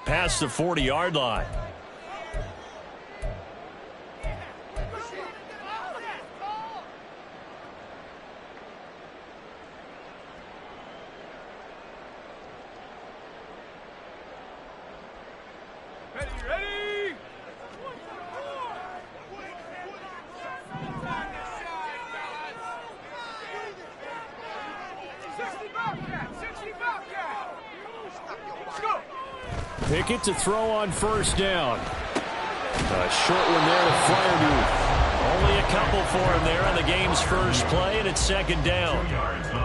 past the 40-yard line. Pickett to throw on first down. A short one there to Freiermuth. Only a couple for him there on the game's first play, and it's second down.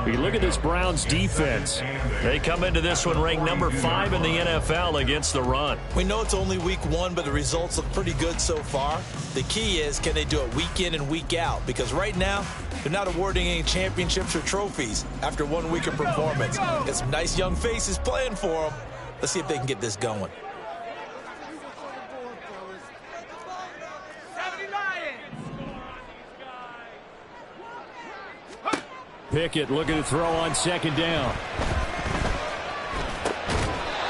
You look at this Browns defense. They come into this one ranked number 5 in the NFL against the run. We know it's only week 1, but the results look pretty good so far. The key is, can they do it week in and week out? Because right now, they're not awarding any championships or trophies after 1 week of performance. Got some nice young faces playing for them. Let's see if they can get this going. Pickett looking to throw on second down.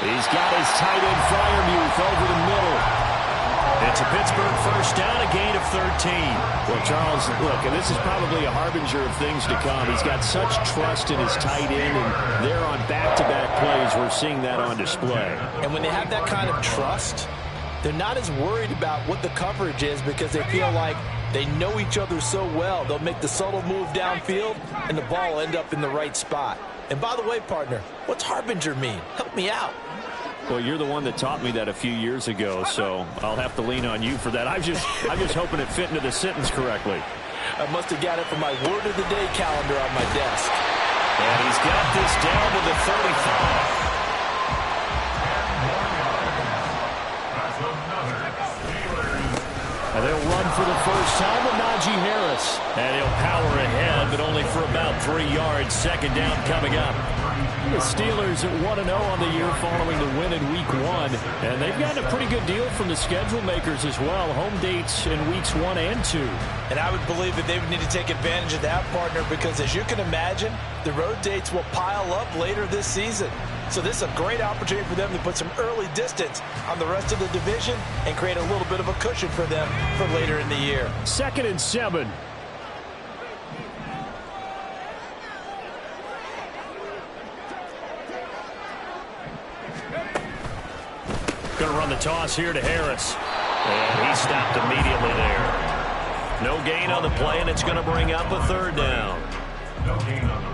He's got his tight end Freiermuth over the middle. It's a Pittsburgh first down, a gain of 13. Well, Charles, look, and this is probably a harbinger of things to come. He's got such trust in his tight end, and there on back-to-back plays, we're seeing that on display. And when they have that kind of trust, they're not as worried about what the coverage is because they feel like they know each other so well. They'll make the subtle move downfield, and the ball will end up in the right spot. And by the way, partner, what's harbinger mean? Help me out. Well, you're the one that taught me that a few years ago, so I'll have to lean on you for that. I'm just hoping it fit into the sentence correctly. I must have got it from my word of the day calendar on my desk. And he's got this down to the 35. And they'll run for the first time with Najee Harris. And he'll power ahead, but only for about 3 yards. Second down coming up. The Steelers at 1-0 on the year following the win in Week 1. And they've gotten a pretty good deal from the schedule makers as well. Home dates in Weeks 1 and 2. And I would believe that they would need to take advantage of that, partner, because as you can imagine, the road dates will pile up later this season. So this is a great opportunity for them to put some early distance on the rest of the division and create a little bit of a cushion for them for later in the year. 2nd and 7. Going to run the toss here to Harris. And he stopped immediately there. No gain on the play, and it's going to bring up a third down.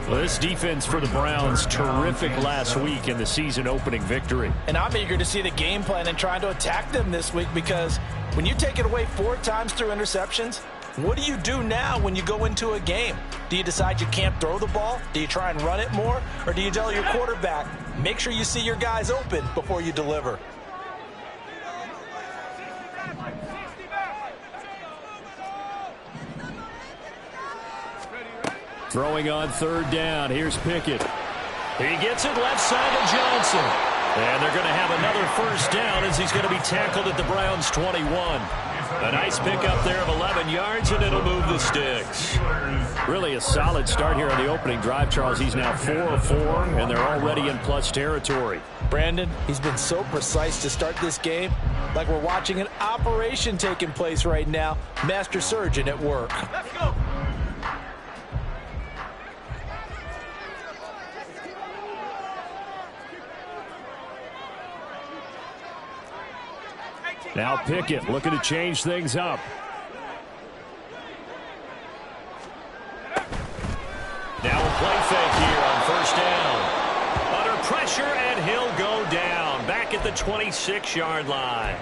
Well, this defense for the Browns, terrific last week in the season-opening victory. And I'm eager to see the game plan and trying to attack them this week because when you take it away 4 times through interceptions, what do you do now when you go into a game? Do you decide you can't throw the ball? Do you try and run it more? Or do you tell your quarterback, make sure you see your guys open before you deliver? Throwing on third down. Here's Pickett. He gets it left side to Johnson. And they're going to have another first down as he's going to be tackled at the Browns' 21. A nice pickup there of 11 yards, and it'll move the sticks. Really a solid start here on the opening drive, Charles. He's now 4 of 4, and they're already in plus territory. Brandon, he's been so precise to start this game, like we're watching an operation taking place right now. Master surgeon at work. Let's go. Now Pickett looking to change things up. Now a play fake here on first down. Under pressure, and he'll go down. Back at the 26-yard line.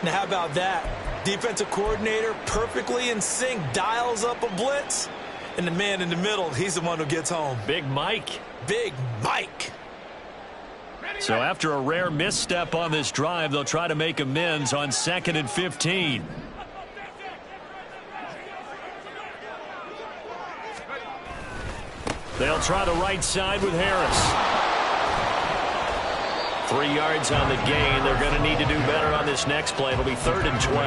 Now how about that? Defensive coordinator perfectly in sync, dials up a blitz. And the man in the middle, he's the one who gets home. Big Mike. Big Mike. So after a rare misstep on this drive, they'll try to make amends on 2nd and 15. They'll try the right side with Harris. 3 yards on the gain. They're going to need to do better on this next play. It'll be 3rd and 12.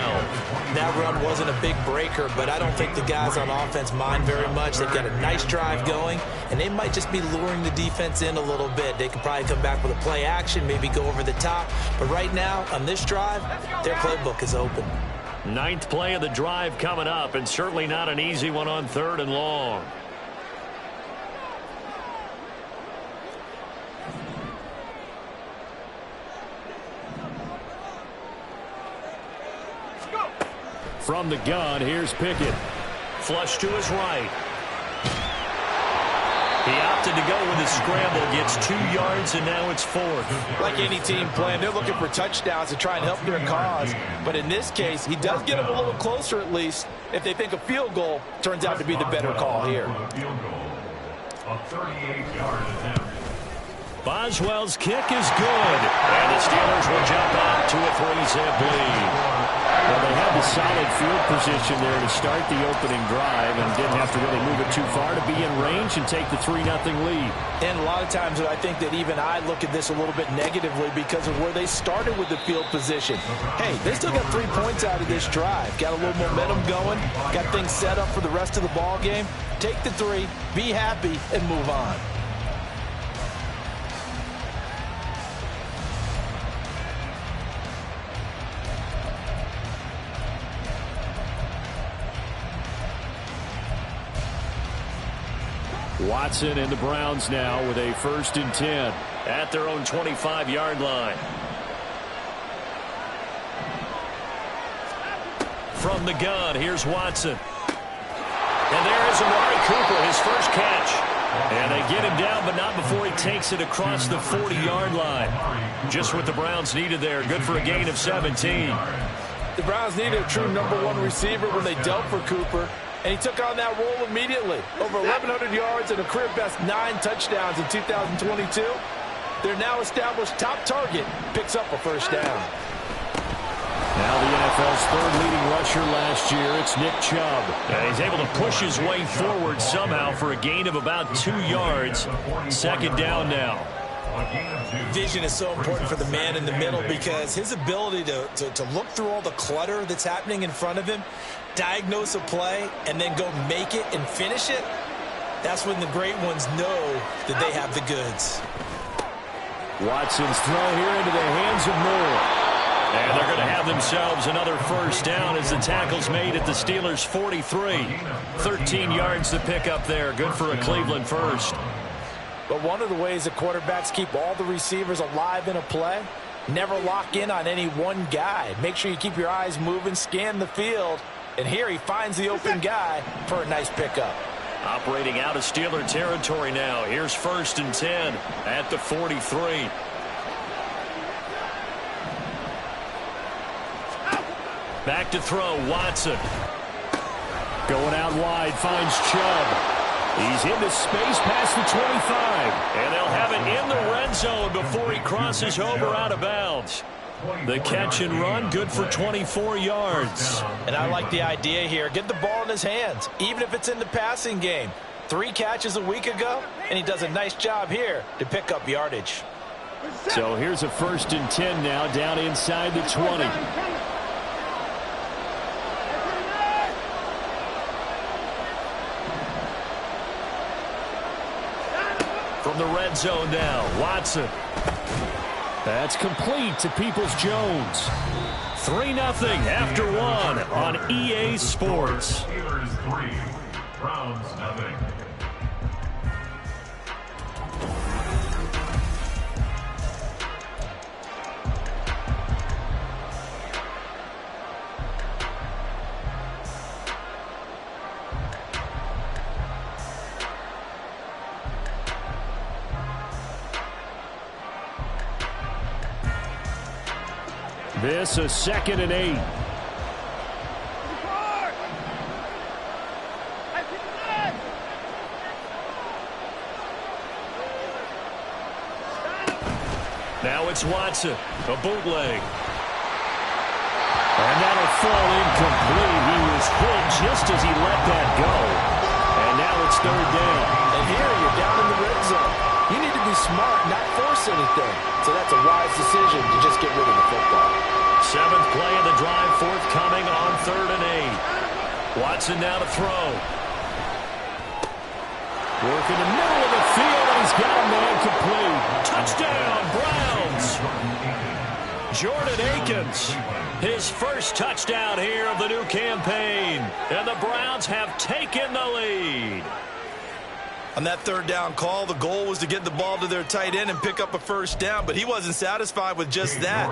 That run wasn't a big breaker, but I don't think the guys on offense mind very much. They've got a nice drive going, and they might just be luring the defense in a little bit. They can probably come back with a play action, maybe go over the top. But right now, on this drive, their playbook is open. 9th play of the drive coming up, and certainly not an easy one on 3rd and long. From the gun, here's Pickett. Flush to his right. He opted to go with his scramble, gets 2 yards, and now it's 4th. Like any team playing, they're looking for touchdowns to try and help their cause. But in this case, he does get them a little closer at least if they think a field goal turns out to be the better call here. A 38-yard attempt. Boswell's kick is good. And the Steelers will jump out to a 3-zip lead. Well, they had the solid field position there to start the opening drive and didn't have to really move it too far to be in range and take the 3-0 lead. And a lot of times I think that even I look at this a little bit negatively because of where they started with the field position. Hey, they still got 3 points out of this drive. Got a little momentum going. Got things set up for the rest of the ball game. Take the 3, be happy, and move on. Watson and the Browns now with a 1st and 10 at their own 25-yard line. From the gun, here's Watson. And there is Amari Cooper, his first catch. And they get him down, but not before he takes it across the 40-yard line. Just what the Browns needed there. Good for a gain of 17. The Browns needed a true #1 receiver when they dealt for Cooper. And he took on that role immediately. Over 1,100 yards and a career-best 9 touchdowns in 2022. Their now established top target picks up a 1st down. Now the NFL's 3rd leading rusher last year, it's Nick Chubb. And he's able to push his way forward somehow for a gain of about 2 yards. 2nd down now. Vision is so important for the man in the middle because his ability to look through all the clutter that's happening in front of him, diagnose a play, and then go make it and finish it, that's when the great ones know that they have the goods. Watson's throw here into the hands of Moore. And they're going to have themselves another 1st down as the tackle's made at the Steelers' 43. 13 yards to pick up there. Good for a Cleveland 1st. But one of the ways that quarterbacks keep all the receivers alive in a play, never lock in on any one guy. Make sure you keep your eyes moving, scan the field. And here he finds the open guy for a nice pickup. Operating out of Steeler territory now. Here's 1st and 10 at the 43. Back to throw, Watson. Going out wide, finds Chubb. He's into space past the 25. And they'll have it in the red zone before he crosses over out of bounds. The catch and run, good for 24 yards. And I like the idea here. Get the ball in his hands, even if it's in the passing game. 3 catches a week ago, and he does a nice job here to pick up yardage. So here's a 1st and 10 now, down inside the 20. From the red zone now, Watson. That's complete to Peoples-Jones. 3-0 after 1 on EA Sports. Steelers 3, Browns 0. This a 2nd and 8. Now it's Watson, a bootleg. And that'll fall incomplete. He was hit just as he let that go. And now it's 3rd down. And here you're down in the red zone. You need to be smart, not force anything. So that's a wise decision to just get rid of the football. 7th play of the drive, forthcoming on 3rd and 8. Watson now to throw. Work in the middle of the field, and he's got a man complete. Touchdown, Browns. Jordan Akins, his first touchdown here of the new campaign. And the Browns have taken the lead. On that 3rd down call, the goal was to get the ball to their tight end and pick up a first down, but he wasn't satisfied with just that.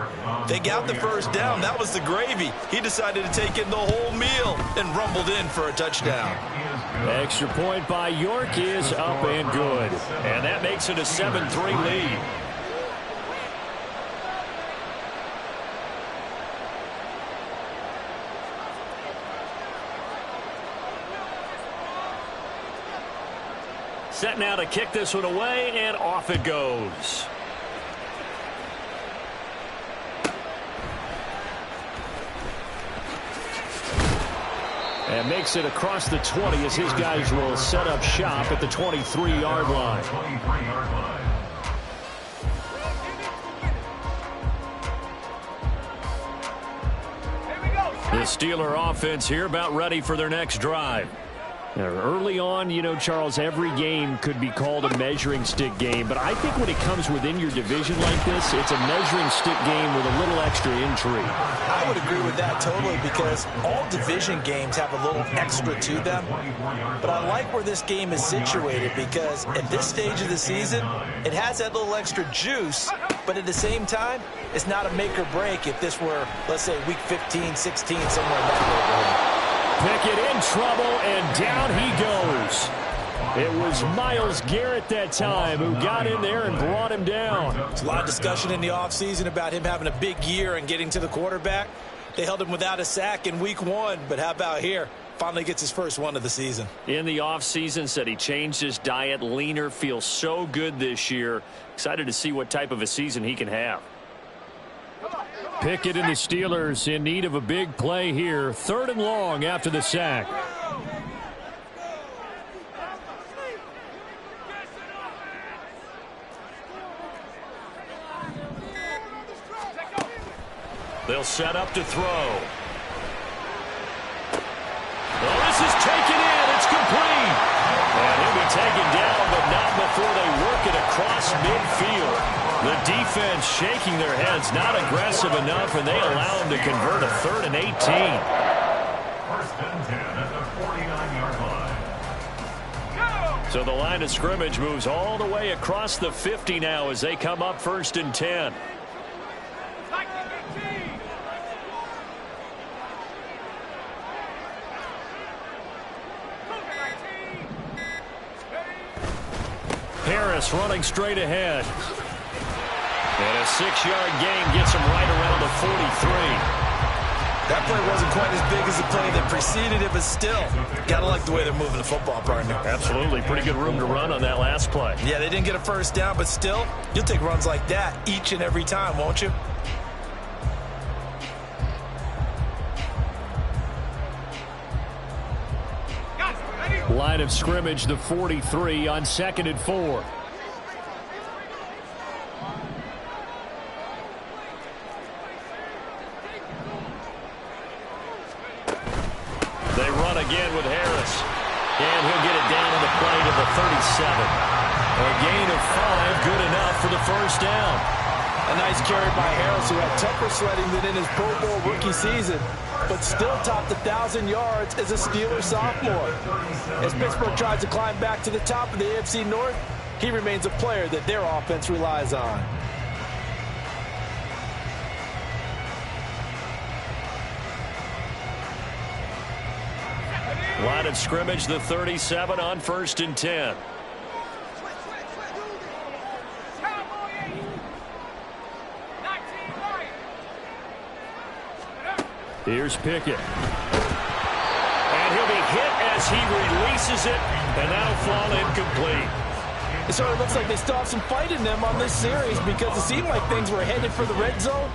They got the first down. That was the gravy. He decided to take in the whole meal and rumbled in for a touchdown. Extra point by York is up and good. And that makes it a 7-3 lead. Set now to kick this one away, and off it goes. And makes it across the 20 as his guys will set up shop at the 23-yard line. The Steeler offense here about ready for their next drive. Now, early on, you know, Charles, every game could be called a measuring stick game. But I think when it comes within your division like this, it's a measuring stick game with a little extra intrigue. I would agree with that totally because all division games have a little extra to them. But I like where this game is situated because at this stage of the season, it has that little extra juice. But at the same time, it's not a make or break if this were, let's say, week 15, 16, somewhere in that neighborhood. Pickett in trouble, and down he goes. It was Myles Garrett that time who got in there and brought him down. There's a lot of discussion in the offseason about him having a big year and getting to the quarterback. They held him without a sack in week 1, but how about here? Finally gets his first one of the season. In the offseason, said he changed his diet, leaner, feels so good this year. Excited to see what type of a season he can have. Pickett and the Steelers in need of a big play here. 3rd and long after the sack. They'll set up to throw. Oh, this is taken in. It's complete. And he'll be taken down, but not before they work it across midfield. The defense shaking their heads, not aggressive enough, and they allow him to convert a 3rd and 18. 1st and 10 at the 49-yard line. So the line of scrimmage moves all the way across the 50 now as they come up 1st and 10. Harris running straight ahead. And a 6-yard gain gets him right around the 43. That play wasn't quite as big as the play that preceded it, but still, gotta like the way they're moving the football, partner. Absolutely. Pretty good room to run on that last play. Yeah, they didn't get a first down, but still, you'll take runs like that each and every time, won't you? Line of scrimmage, the 43 on 2nd and 4. They run again with Harris. And he'll get it down on the play to the 37. A gain of 5, good enough for the first down. A nice carry by Harris, who had tougher sledding than in his Pro Bowl rookie season, but still topped 1,000 yards as a Steeler sophomore. As Pittsburgh tries to climb back to the top of the AFC North, he remains a player that their offense relies on. Line of scrimmage, the 37 on 1st and 10. Here's Pickett. And he'll be hit as he releases it, and that'll fall incomplete. It sort of looks like they still have some fight in them on this series because it seemed like things were headed for the red zone.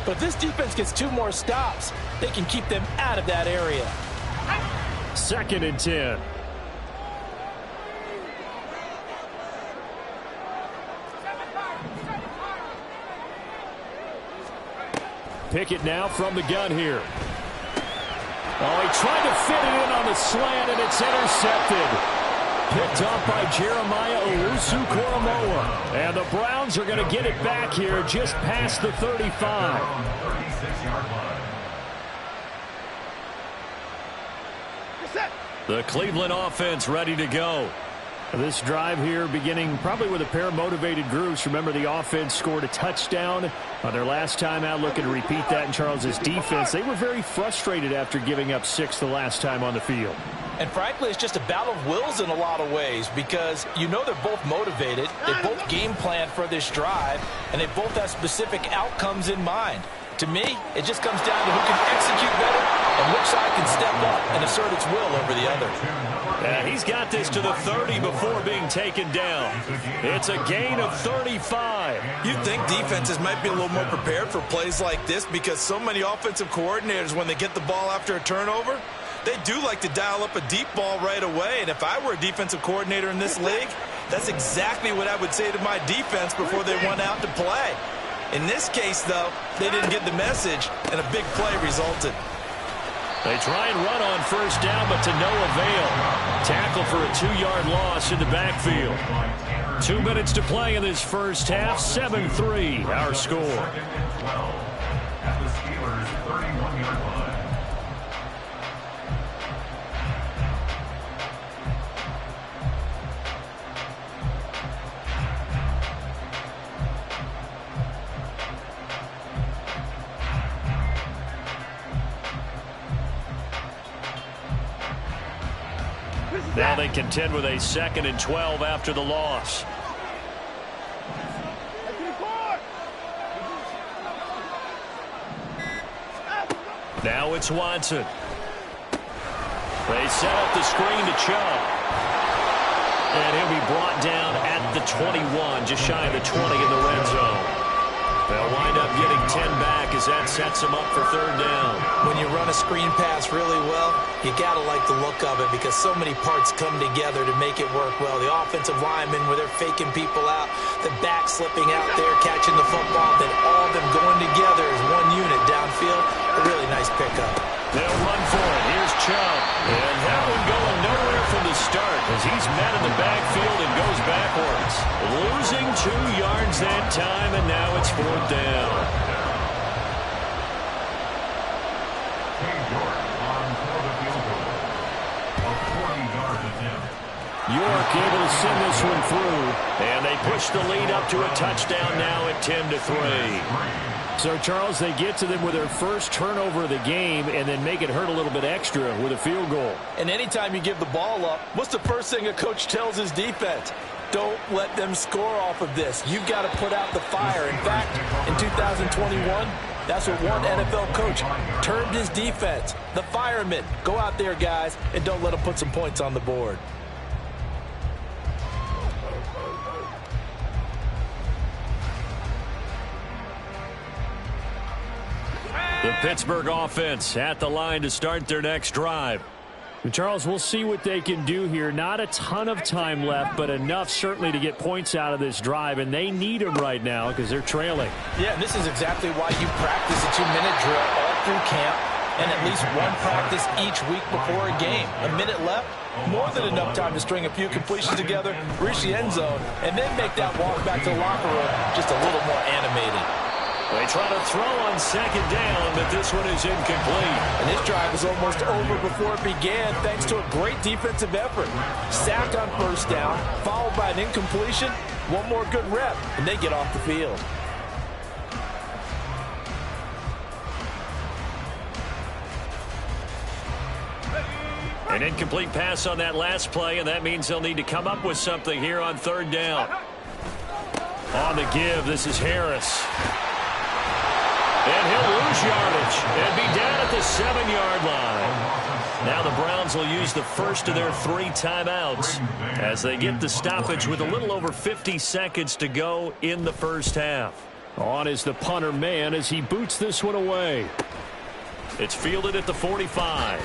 But if this defense gets 2 more stops, they can keep them out of that area. 2nd and 10. Pickett now from the gun here. Oh, he tried to fit it in on the slant, and it's intercepted. Picked up by Jeremiah Owusu-Koramoah. And the Browns are going to get it back here just past the 35. The Cleveland offense ready to go. This drive here beginning probably with a pair of motivated groups. Remember, the offense scored a touchdown on their last time out. Looking to repeat that in Charles's defense. They were very frustrated after giving up 6 the last time on the field. And frankly, it's just a battle of wills in a lot of ways because you know they're both motivated. They both game plan for this drive, and they both have specific outcomes in mind. To me, it just comes down to who can execute better and which side can step up and assert its will over the other. Yeah, he's got this to the 30 before being taken down. It's a gain of 35. You'd think defenses might be a little more prepared for plays like this because so many offensive coordinators, when they get the ball after a turnover, they do like to dial up a deep ball right away. And if I were a defensive coordinator in this league, that's exactly what I would say to my defense before they went out to play. In this case, though, they didn't get the message, and a big play resulted. They try and run on first down, but to no avail. Tackle for a 2-yard loss in the backfield. 2 minutes to play in this first half. 7-3, our score. At the Steelers' 31-yard line. Now they contend with a 2nd and 12 after the loss. Now it's Watson. They set up the screen to Chubb. And he'll be brought down at the 21, just shy of the 20 in the red zone. They'll wind up getting 10 back as that sets them up for 3rd down. When you run a screen pass really well, you got to like the look of it because so many parts come together to make it work well. The offensive linemen, where they're faking people out, the back slipping out there, catching the football, then all of them going together as one unit downfield. A really nice pickup. They'll run for it. Here's Chubb. And that one going nowhere from the start as he's met in the backfield and goes backwards. Losing 2 yards that time, and now it's 4th down. York able to send this one through, and they push the lead up to a touchdown now at 10-3. So, Charles, they get to them with their first turnover of the game and then make it hurt a little bit extra with a field goal. And anytime you give the ball up, what's the first thing a coach tells his defense? Don't let them score off of this. You've got to put out the fire. In fact, in 2021, that's what one NFL coach termed his defense. The firemen. Go out there, guys, and don't let them put some points on the board. The Pittsburgh offense at the line to start their next drive. Charles, we'll see what they can do here. Not a ton of time left, but enough certainly to get points out of this drive, and they need them right now because they're trailing. Yeah, and this is exactly why you practice a 2-minute drill all through camp and at least one practice each week before a game. A minute left, more than enough time to string a few completions together, reach the end zone, and then make that walk back to the locker room just a little more animated. They try to throw on 2nd down, but this one is incomplete. And this drive was almost over before it began thanks to a great defensive effort. Sacked on 1st down, followed by an incompletion. One more good rep, and they get off the field. An incomplete pass on that last play, and that means they'll need to come up with something here on 3rd down. On the give, this is Harris. And he'll lose yardage and be down at the 7-yard line. Now the Browns will use the first of their 3 timeouts as they get the stoppage with a little over 50 seconds to go in the first half. On is the punter man as he boots this one away. It's fielded at the 45.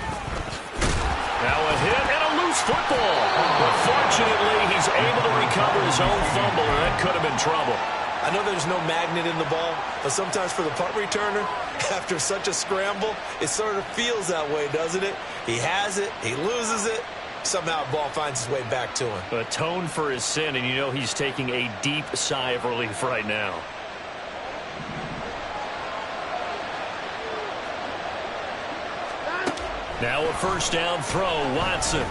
Now a hit and a loose football. But fortunately, he's able to recover his own fumble, and that could have been trouble. I I know there's no magnet in the ball, but sometimes for the punt returner, after such a scramble, it sort of feels that way, doesn't it? He has it, he loses it, somehow the ball finds its way back to him. Atone for his sin, and you know he's taking a deep sigh of relief right now. Now a first down throw, Watson.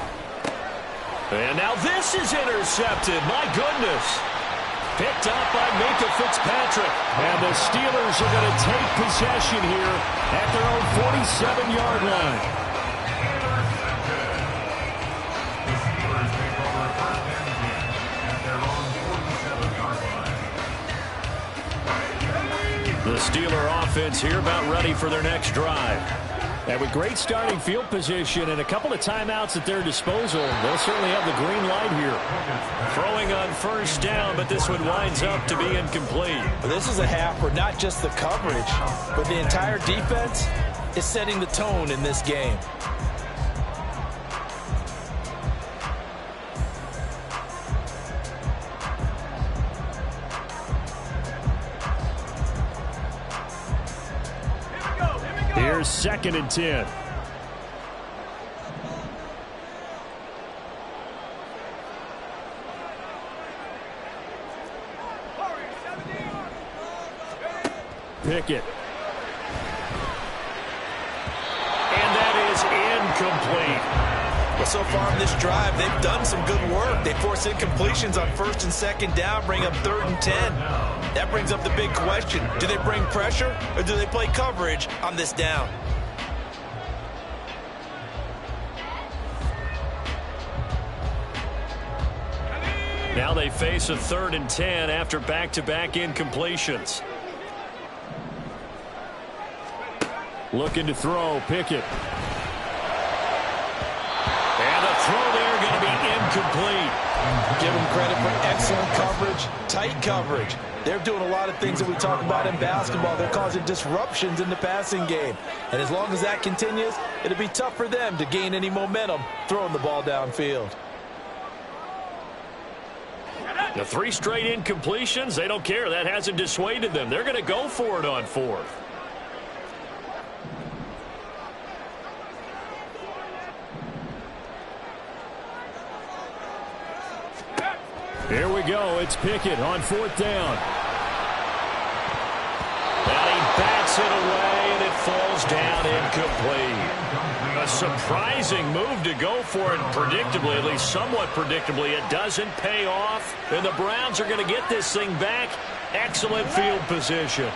And now this is intercepted. My goodness. Picked up by Minkah Fitzpatrick. And the Steelers are going to take possession here at their own 47-yard line. The Steeler offense here about ready for their next drive. And with great starting field position and a couple of timeouts at their disposal, they'll certainly have the green light here. Throwing on first down, but this one winds up to be incomplete. This is a half where not just the coverage, but the entire defense is setting the tone in this game. Here's 2nd and 10. Pickett. And that is incomplete. Well, so far in this drive, they've done some good work. They force incompletions on 1st and 2nd down, bring up 3rd and 10. That brings up the big question. Do they bring pressure or do they play coverage on this down? Now they face a 3rd and 10 after back-to-back incompletions. Looking to throw, Pickett. And the throw there going to be incomplete. Give them credit for excellent coverage, tight coverage. They're doing a lot of things that we talk about in basketball. They're causing disruptions in the passing game. And as long as that continues, it'll be tough for them to gain any momentum throwing the ball downfield. The 3 straight incompletions, they don't care. That hasn't dissuaded them. They're going to go for it on 4th. Here we go. It's Pickett on 4th down. And he bats it away, and it falls down incomplete. A surprising move to go for it predictably, at least somewhat predictably. It doesn't pay off, and the Browns are going to get this thing back. Excellent field position.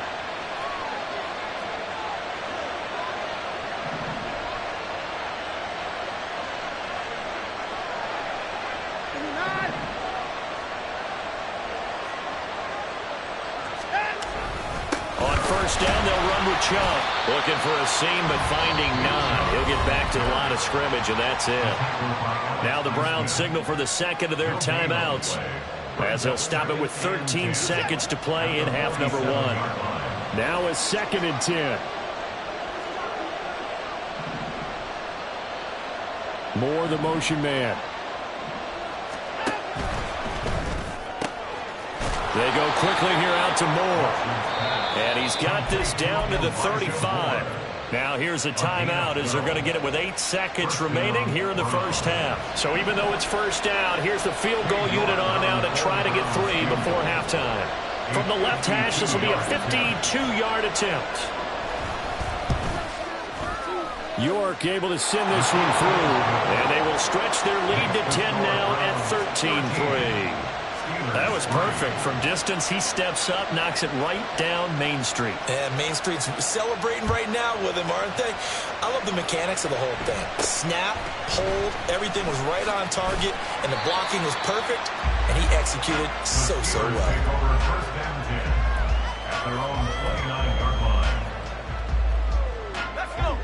Down, they'll run with Chubb. Looking for a seam, but finding none. He'll get back to the line of scrimmage, and that's it. Now the Browns signal for the 2nd of their timeouts, as they'll stop it with 13 seconds to play in half number 1. Now a 2nd and 10. Moore, the motion man. They go quickly here out to Moore. And he's got this down to the 35. Now here's a timeout as they're going to get it with 8 seconds remaining here in the first half. So even though it's first down, here's the field goal unit on now to try to get 3 before halftime. From the left hash, this will be a 52-yard attempt. York able to send this one through. And they will stretch their lead to 10 now at 13-3. That was perfect. From distance, he steps up, knocks it right down Main Street. And Main Street's celebrating right now with him, aren't they? I love the mechanics of the whole thing. Snap, hold, everything was right on target, and the blocking was perfect, and he executed so well. Let's go.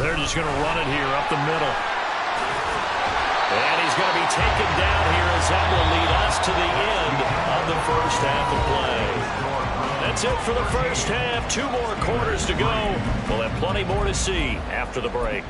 They're just going to run it here up the middle. And he's going to be taken down here as that will lead us to the end of the first half of play. That's it for the first half. 2 more quarters to go. We'll have plenty more to see after the break.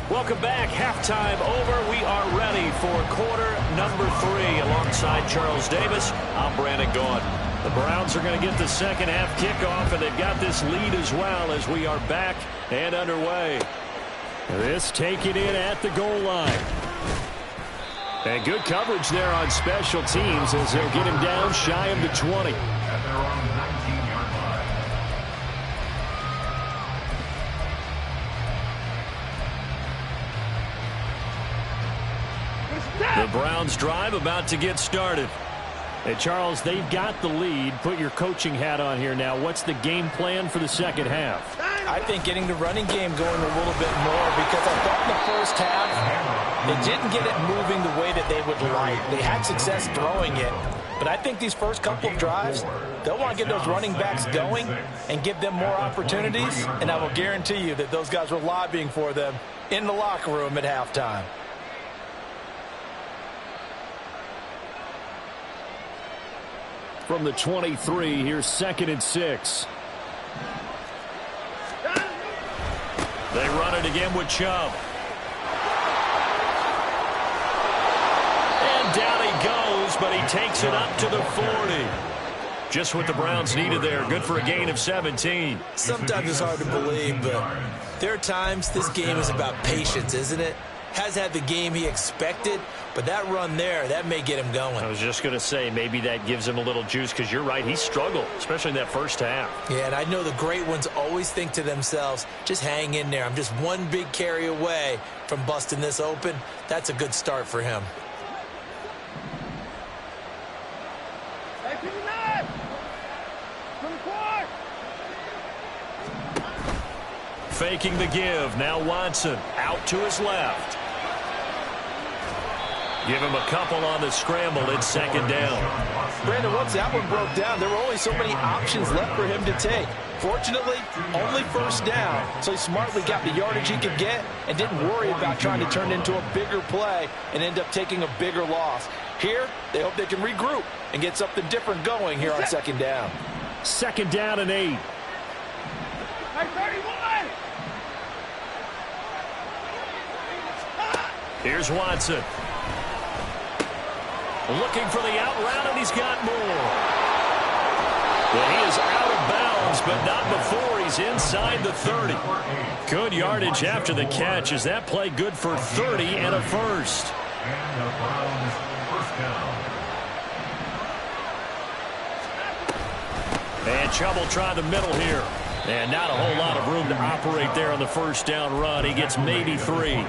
Welcome back. Halftime over. We are ready for quarter number 3. Alongside Charles Davis, I'm Brandon Gaudin. The Browns are going to get the second half kickoff, and they've got this lead as well as we are back and underway. This taken in at the goal line. And good coverage there on special teams as they'll get him down shy of the 20. The Browns drive about to get started. Hey, Charles, they've got the lead. Put your coaching hat on here now. What's the game plan for the second half? I think getting the running game going a little bit more, because I thought in the first half they didn't get it moving the way that they would like. They had success throwing it, but I think these first couple of drives, they'll want to get those running backs going and give them more opportunities, and I will guarantee you that those guys were lobbying for them in the locker room at halftime. From the 23, here's 2nd and 6. They run it again with Chubb. And down he goes, but he takes it up to the 40. Just what the Browns needed there. Good for a gain of 17. Sometimes it's hard to believe, but there are times this game is about patience, isn't it? Has had the game he expected, but that run there, that may get him going. I was just going to say, maybe that gives him a little juice, because you're right, he struggled, especially in that first half. Yeah, and I know the great ones always think to themselves, just hang in there. I'm just one big carry away from busting this open. That's a good start for him. Faking the give. Now Watson out to his left. Give him a couple on the scramble. It's 2nd down. Brandon, once that one broke down, there were only so many options left for him to take. Fortunately, only 1st down, so he smartly got the yardage he could get and didn't worry about trying to turn it into a bigger play and end up taking a bigger loss. Here, they hope they can regroup and get something different going here on 2nd down. 2nd down and 8. Here's Watson. Looking for the out route, and he's got more. Well, he is out of bounds, but not before he's inside the 30. Good yardage after the catch. Is that play good for 30 and a first? And Chubb will try the middle here. And not a whole lot of room to operate there on the 1st down run. He gets maybe 3.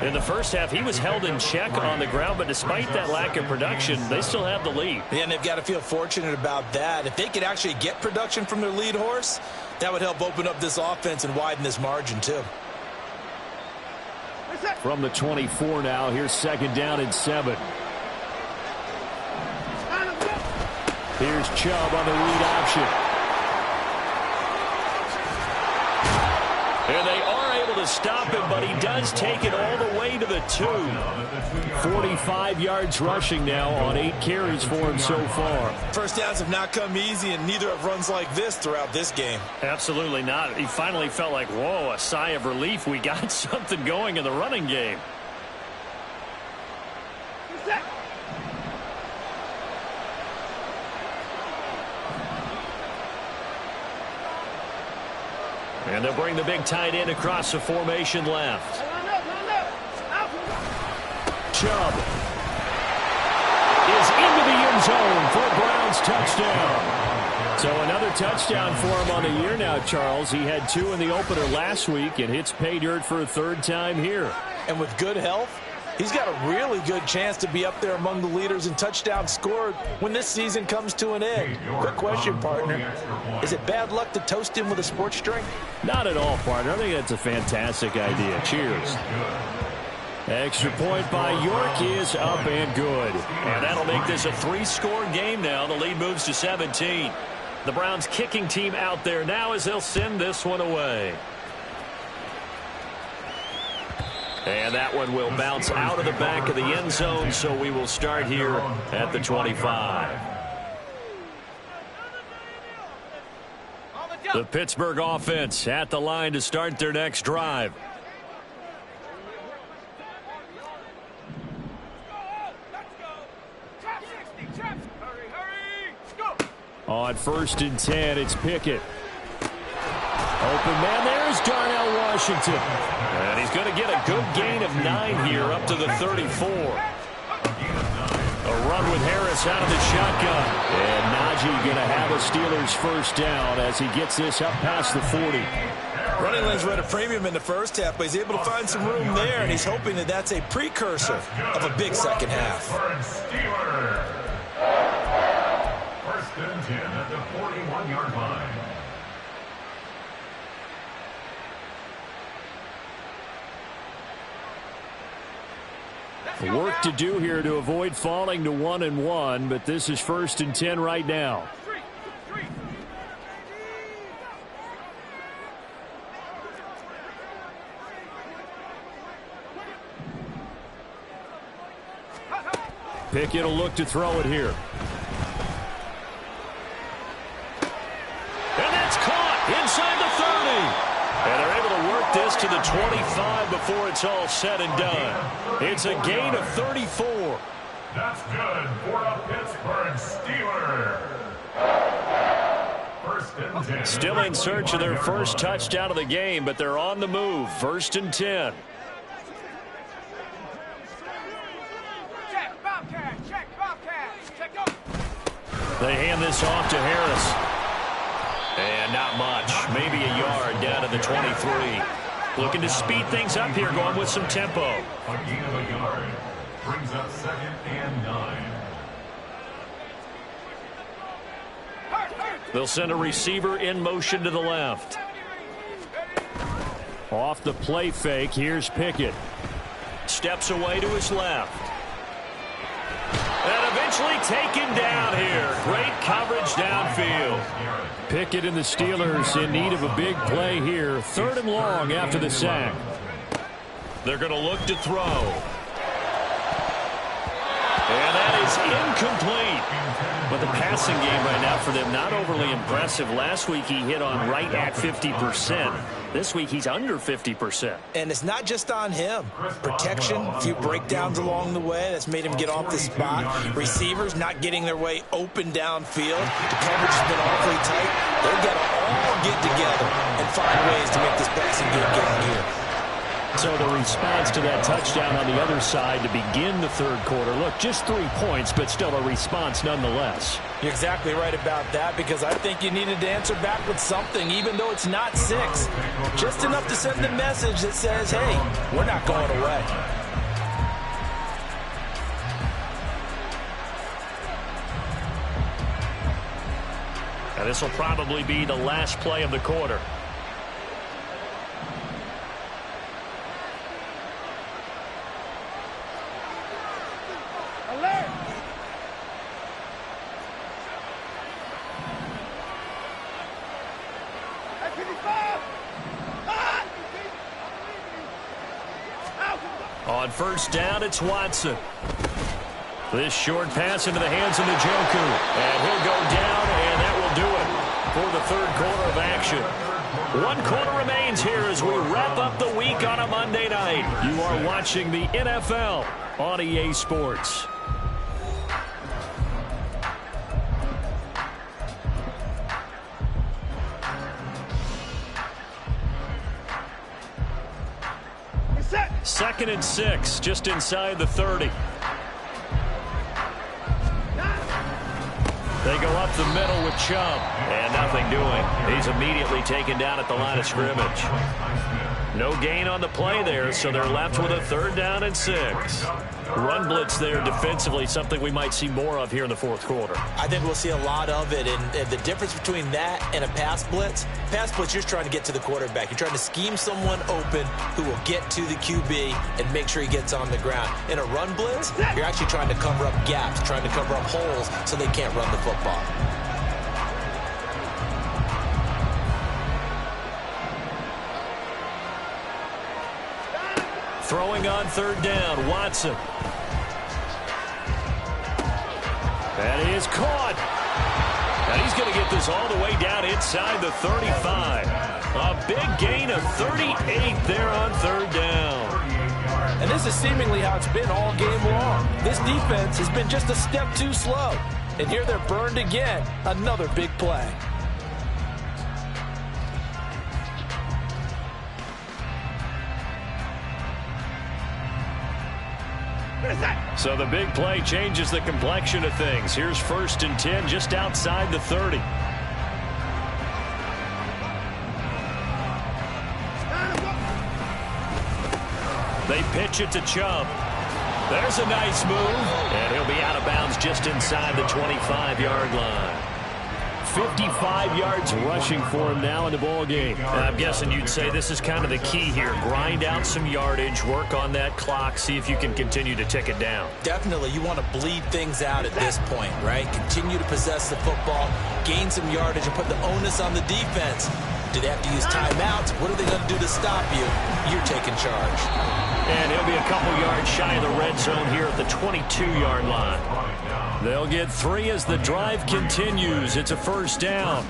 In the first half, he was held in check on the ground, but despite that lack of production, they still have the lead. Yeah, and they've got to feel fortunate about that. If they could actually get production from their lead horse, that would help open up this offense and widen this margin, too. From the 24 now, here's 2nd down and 7. Here's Chubb on the read option. And they are able to stop him, but he does take it all the way to the 2. 45 yards rushing now on 8 carries for him so far. First downs have not come easy, and neither have runs like this throughout this game. Absolutely not. He finally felt like, whoa, a sigh of relief. We got something going in the running game. And they'll bring the big tight end across the formation left. Chubb is into the end zone for a Browns touchdown. So another touchdown for him on the year now, Charles. He had 2 in the opener last week and hits pay dirt for a 3rd time here. And with good health, he's got a really good chance to be up there among the leaders in touchdowns scored when this season comes to an end. Quick question, partner. Is it bad luck to toast him with a sports drink? Not at all, partner. I think that's a fantastic idea. Cheers. Extra point by York is up and good. And that'll make this a 3-score game now. The lead moves to 17. The Browns kicking team out there now as they'll send this one away. And that one will bounce out of the back of the end zone, so we will start here at the 25. The Pittsburgh offense at the line to start their next drive. On 1st and 10, it's Pickett. Open man, there's Darnell Washington. And he's going to get a good gain of 9 here up to the 34. A run with Harris out of the shotgun. And Najee going to have a Steelers first down as he gets this up past the 40. Running lanes were at a premium in the first half, but he's able to find some room there, and he's hoping that that's a precursor of a big second half. First and 10 at the 41-yard line. Work to do here to avoid falling to 1-1, but this is 1st and 10 right now. Pickett will look to throw it here. And that's caught inside the 30. And they're able to work this to the 25 before it's all said and done. It's a gain of 34. That's good for a Pittsburgh Steelers. First and 10. Still in search of their first touchdown of the game, but they're on the move. 1st and 10. They hand this off to Harris. And not much. Maybe a yard down to the 23. Looking to speed things up here, going with some tempo. A gain of a yard. Brings up 2nd and 9. They'll send a receiver in motion to the left. Off the play fake, here's Pickett. Steps away to his left. And eventually taken down here. Great coverage downfield. Pickett and the Steelers in need of a big play here. 3rd and long after the sack. They're going to look to throw. And that is incomplete. But the passing game right now for them, not overly impressive. Last week he hit on right at 50%. This week he's under 50%. And it's not just on him. Protection, a few breakdowns along the way. That's made him get off the spot. Receivers not getting their way open downfield. The coverage has been awfully tight. They've got to all get together and find ways to make this passing game get in gear. So the response to that touchdown on the other side to begin the 3rd quarter. Look, just 3 points, but still a response nonetheless. You're exactly right about that, because I think you needed to answer back with something, even though it's not 6. Just enough to send the message that says, hey, we're not going away. And this will probably be the last play of the quarter. On 1st down, it's Watson. This short pass into the hands of Njoku. And he'll go down, and that will do it for the 3rd quarter of action. 1 quarter remains here as we wrap up the week on a Monday night. You are watching the NFL on EA Sports. Second and 6, just inside the 30. They go up the middle with Chubb, and nothing doing. He's immediately taken down at the line of scrimmage. No gain on the play there, so they're left with a 3rd down and 6. Run blitz there defensively, something we might see more of here in the 4th quarter. I think we'll see a lot of it, and the difference between that and a pass blitz, you're just trying to get to the quarterback. You're trying to scheme someone open who will get to the QB and make sure he gets on the ground. In a run blitz, you're actually trying to cover up gaps, trying to cover up holes so they can't run the football. Throwing on 3rd down, Watson. That is caught. And he's going to get this all the way down inside the 35. A big gain of 38 there on 3rd down. And this is seemingly how it's been all game long. This defense has been just a step too slow. And here they're burned again. Another big play. So the big play changes the complexion of things. Here's 1st and 10 just outside the 30. They pitch it to Chubb. There's a nice move. And he'll be out of bounds just inside the 25-yard line. 55 yards rushing for him now in the ball game. I'm guessing you'd say this is kind of the key here. Grind out some yardage, work on that clock, see if you can continue to tick it down. Definitely, you want to bleed things out at this point, right? Continue to possess the football, gain some yardage, and put the onus on the defense. Do they have to use timeouts? What are they going to do to stop you? You're taking charge. And he'll be a couple yards shy of the red zone here at the 22-yard line. They'll get 3 as the drive continues. It's a 1st down.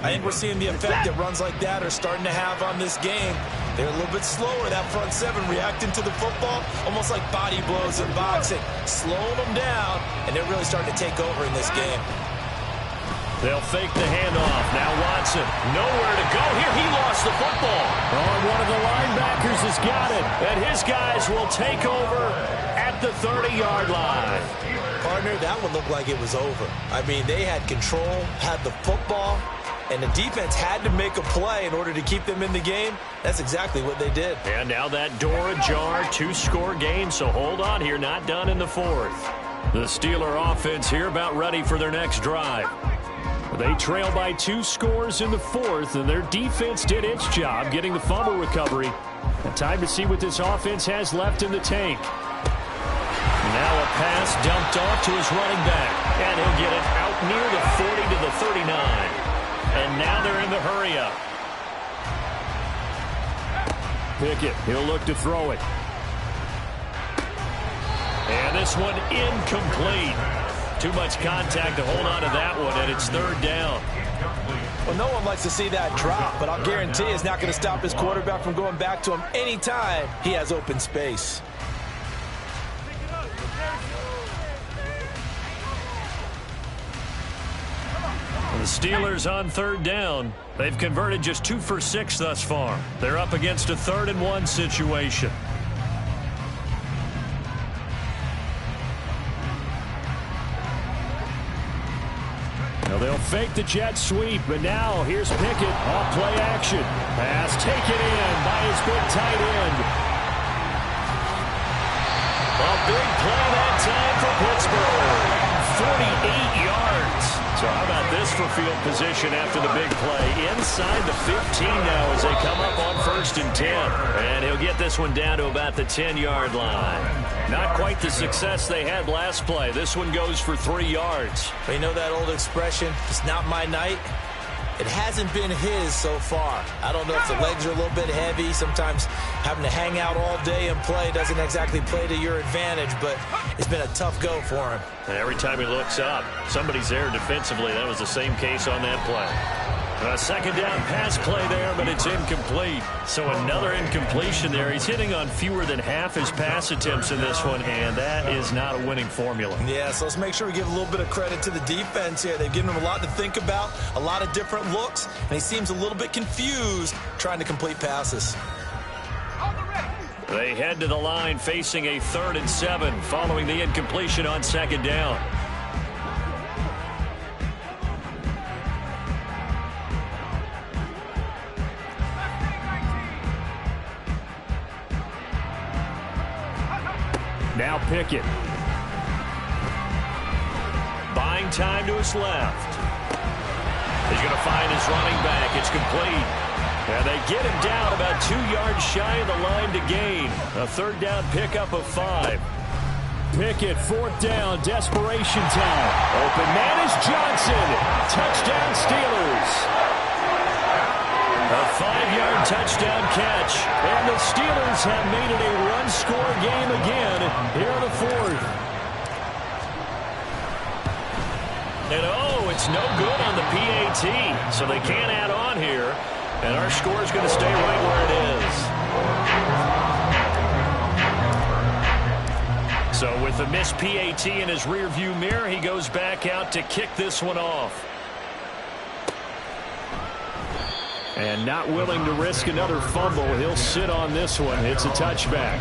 I think we're seeing the effect that runs like that are starting to have on this game. They're a little bit slower, that front 7, reacting to the football, almost like body blows in boxing, slowing them down, and they're really starting to take over in this game. They'll fake the handoff. Now Watson, nowhere to go here. He lost the football. Oh, one of the linebackers has got it. And his guys will take over at the 30-yard line. Partner, that one looked like it was over. I mean, they had control, had the football, and the defense had to make a play in order to keep them in the game. That's exactly what they did. And now that door ajar, 2-score game, so hold on here, not done in the 4th. The Steeler offense here about ready for their next drive. They trail by 2 scores in the 4th, and their defense did its job getting the fumble recovery. Time to see what this offense has left in the tank. Now a pass dumped off to his running back, and he'll get it out near the 40 to the 39. And now they're in the hurry-up. Pickett, he'll look to throw it. And this one incomplete. Too much contact to hold on to that one, and it's 3rd down. Well, no one likes to see that drop, but I'll guarantee it's not going to stop his quarterback from going back to him anytime he has open space. The Steelers on 3rd down. They've converted just 2 for 6 thus far. They're up against a 3rd and 1 situation. Now they'll fake the jet sweep, but now here's Pickett off play action. Pass taken in by his big tight end. A big play that time for Pittsburgh. 48 yards. So how about this for field position after the big play? Inside the 15 now as they come up on 1st and 10. And he'll get this one down to about the 10-yard line. Not quite the success they had last play. This one goes for 3 yards. You know that old expression, it's not my night? It hasn't been his so far. I don't know if the legs are a little bit heavy. Sometimes having to hang out all day and play doesn't exactly play to your advantage, but it's been a tough go for him. And every time he looks up, somebody's there defensively. That was the same case on that play. A 2nd down pass play there, but it's incomplete. So another incompletion there. He's hitting on fewer than half his pass attempts in this one, and that is not a winning formula. Yeah, so let's make sure we give a little bit of credit to the defense here. They've given him a lot to think about, a lot of different looks, and he seems a little bit confused trying to complete passes. They head to the line facing a 3rd and 7 following the incompletion on 2nd down. Now Pickett. Buying time to his left. He's going to find his running back. It's complete. And they get him down about 2 yards shy of the line to gain. A 3rd down pickup of 5. Pickett, 4th down, desperation time. Open man is Johnson. Touchdown Steelers. A 5-yard touchdown catch. And the Steelers have made it a run-score game again here in the 4th. And oh, it's no good on the PAT. So they can't add on here. And our score is going to stay right where it is. So with the missed PAT in his rearview mirror, he goes back out to kick this one off. And not willing to risk another fumble, he'll sit on this one. It's a touchback.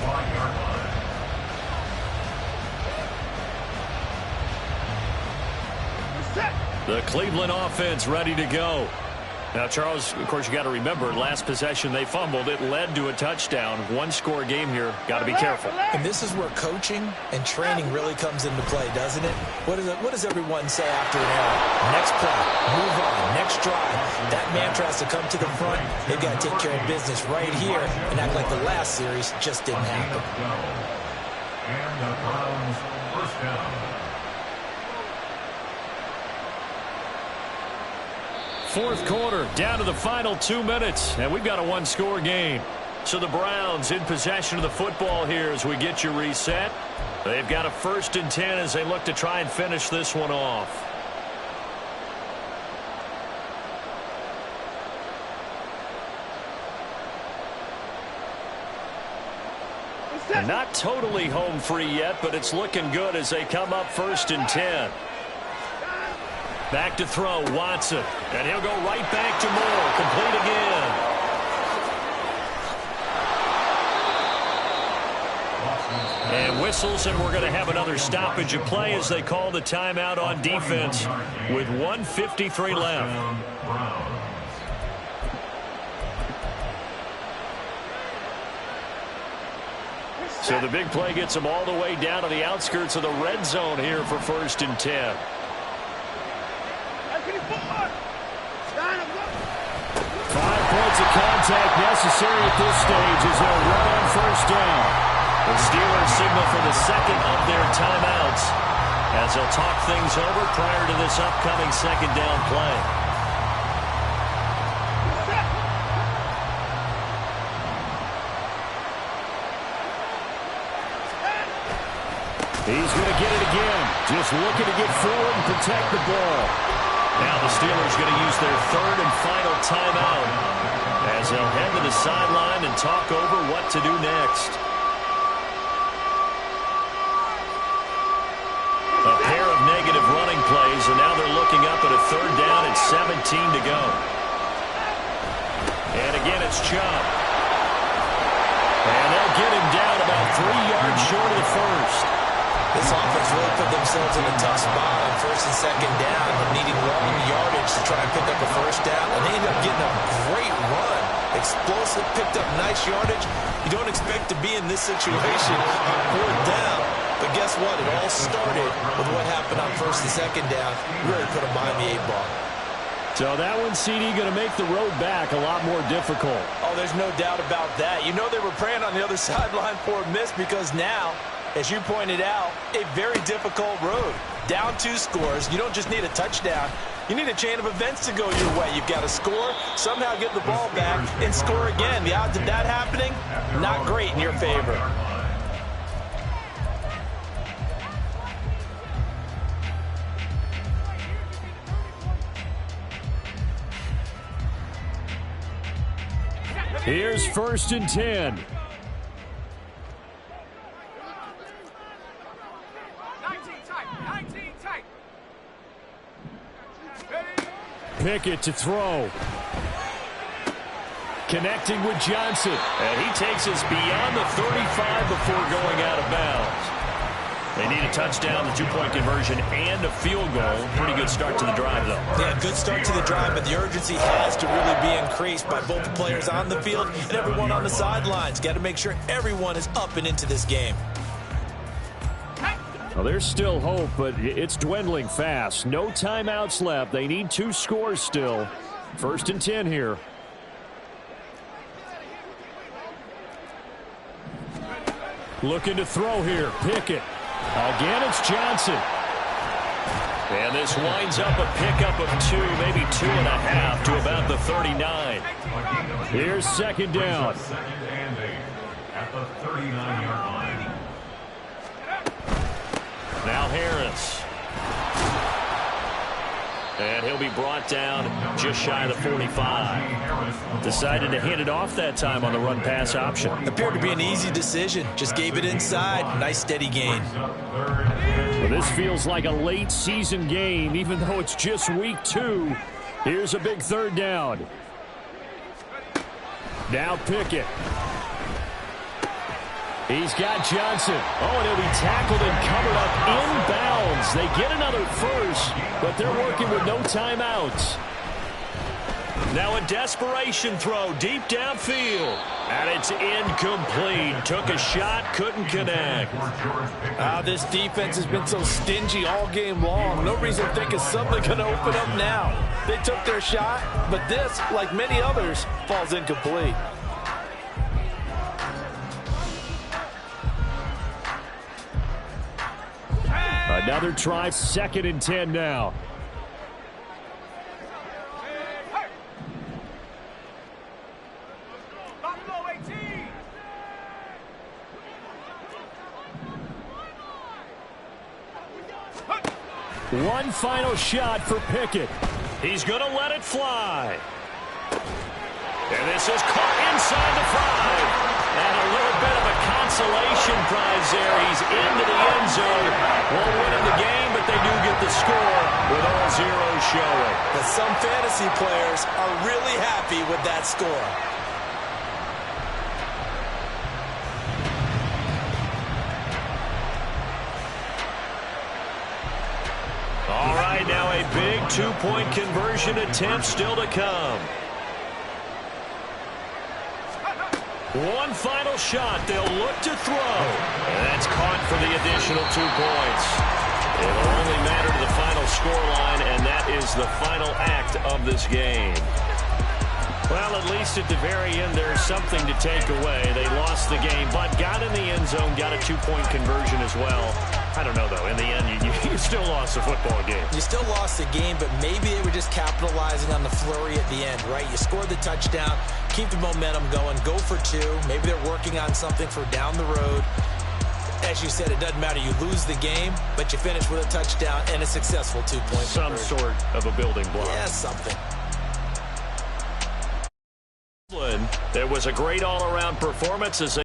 The Cleveland offense ready to go. Now, Charles, of course, you got to remember, last possession they fumbled. It led to a touchdown. One-score game here. Got to be careful. And this is where coaching and training really comes into play, doesn't it? What does everyone say after an error? Next play, move on, next drive. That mantra has to come to the front. They've got to take care of business right here and act like the last series just didn't happen. And the Browns first down. Fourth quarter, down to the final 2 minutes, and we've got a one-score game. So the Browns in possession of the football here as we get you reset. They've got a 1st and 10 as they look to try and finish this one off. And not totally home free yet, but it's looking good as they come up 1st and 10. Back to throw, Watson. And he'll go right back to Moore. Complete again. And whistles, and we're going to have another stoppage of play as they call the timeout on defense with 1:53 left. So the big play gets them all the way down to the outskirts of the red zone here for 1st and 10. 5 points of contact necessary at this stage as they'll run on 1st down. The Steelers signal for the 2nd of their timeouts as they'll talk things over prior to this upcoming 2nd down play. He's going to get it again. Just looking to get forward and protect the ball. Now the Steelers going to use their 3rd and final timeout as they'll head to the sideline and talk over what to do next. A pair of negative running plays, and now they're looking up at a 3rd down and 17 to go. And again, it's Chubb. And they'll get him down about 3 yards short of the 1st. This offense really put themselves in a tough spot on 1st and 2nd down, needing long yardage to try and pick up a 1st down, and they ended up getting a great run. Explosive, picked up nice yardage. You don't expect to be in this situation on 4th down, but guess what? It all started with what happened on 1st and 2nd down. Really put them behind the 8-ball. So that one, CD, going to make the road back a lot more difficult. Oh, there's no doubt about that. You know they were praying on the other sideline for a miss because now, as you pointed out, a very difficult road. Down 2 scores. You don't just need a touchdown. You need a chain of events to go your way. You've got to score, somehow get the ball back, and score again. The odds of that happening, not great in your favor. Here's 1st and 10. Pickett to throw. Connecting with Johnson. And he takes us beyond the 35 before going out of bounds. They need a touchdown, the 2-point conversion, and a field goal. Pretty good start to the drive, though. Yeah, good start to the drive, but the urgency has to really be increased by both the players on the field and everyone on the sidelines. Got to make sure everyone is up and into this game. Well, there's still hope, but it's dwindling fast. No timeouts left. They need 2 scores still. 1st and 10 here. Looking to throw here. Pickett. Again, it's Johnson. And this winds up a pickup of 2, maybe 2.5 to about the 39. Here's 2nd down. 2nd and 8 at the 39-yard line. Now Harris. And he'll be brought down just shy of the 45. Decided to hand it off that time on the run-pass option. Appeared to be an easy decision. Just gave it inside. Nice steady gain. Well, this feels like a late season game, even though it's just week 2. Here's a big third down. Now Pickett. He's got Johnson. Oh, and he'll be tackled and covered up inbounds. They get another first, but they're working with no timeouts. Now a desperation throw deep downfield. And it's incomplete. Took a shot, couldn't connect. This defense has been so stingy all game long. No reason to think it's suddenly going to open up now. They took their shot, but this, like many others, falls incomplete. Another try, 2nd and 10 now. One final shot for Pickett. He's going to let it fly. And this is caught inside the 5. And a little bit of a consolation prize there. He's into the end zone. Won't win in the game, but they do get the score with all zeros showing. But some fantasy players are really happy with that score. All right, now a big 2-point conversion attempt still to come. One final shot. They'll look to throw. And that's caught for the additional 2 points. It'll only matter to the final scoreline, and that is the final act of this game. Well, at least at the very end, there's something to take away. They lost the game, but got in the end zone, got a 2-point conversion as well. I don't know, though. In the end, you still lost the football game. You still lost the game, but maybe they were just capitalizing on the flurry at the end, right? You scored the touchdown, keep the momentum going, go for 2. Maybe they're working on something for down the road. As you said, it doesn't matter. You lose the game, but you finish with a touchdown and a successful 2-point Some conversion. sort of a building block. Yeah, something. There was a great all-around performance as